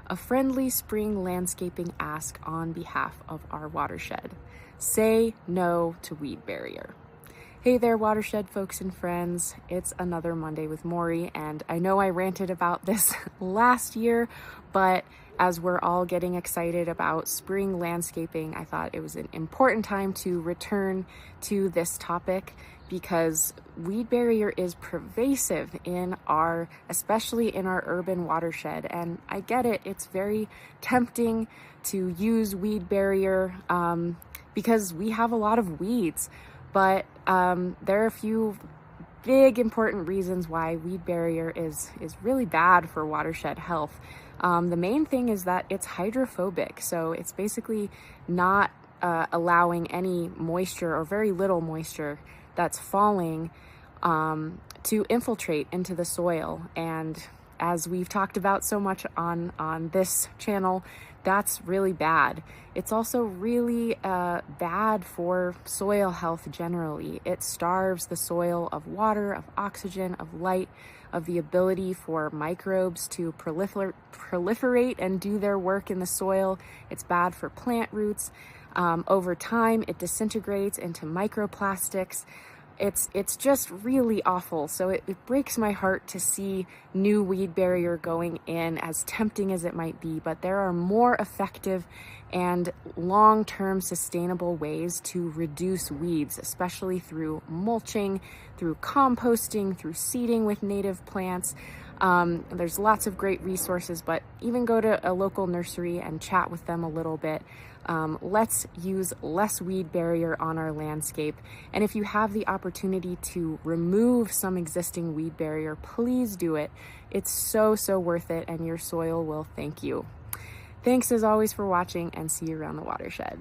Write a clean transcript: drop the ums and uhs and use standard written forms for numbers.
a friendly spring landscaping ask on behalf of our watershed. Say no to weed barrier. Hey there, watershed folks and friends. It's another Monday with Mori, and I know I ranted about this last year, but as we're all getting excited about spring landscaping, I thought it was an important time to return to this topic because weed barrier is pervasive especially in our urban watershed. And I get it, it's very tempting to use weed barrier because we have a lot of weeds. But there are a few big important reasons why weed barrier is really bad for watershed health. The main thing is that it's hydrophobic, so it's basically not allowing any moisture or very little moisture that's falling to infiltrate into the soil. And as we've talked about so much on this channel, that's really bad. It's also really bad for soil health generally. It starves the soil of water, of oxygen, of light, of the ability for microbes to proliferate and do their work in the soil. It's bad for plant roots. Over time, it disintegrates into microplastics. It's just really awful. So it breaks my heart to see new weed barrier going in, as tempting as it might be, but there are more effective and long-term sustainable ways to reduce weeds, especially through mulching, through composting, through seeding with native plants. There's lots of great resources, but even go to a local nursery and chat with them a little bit. Let's use less weed barrier on our landscape. And if you have the opportunity to remove some existing weed barrier, please do it. It's so worth it, and your soil will thank you. Thanks as always for watching, and see you around the watershed.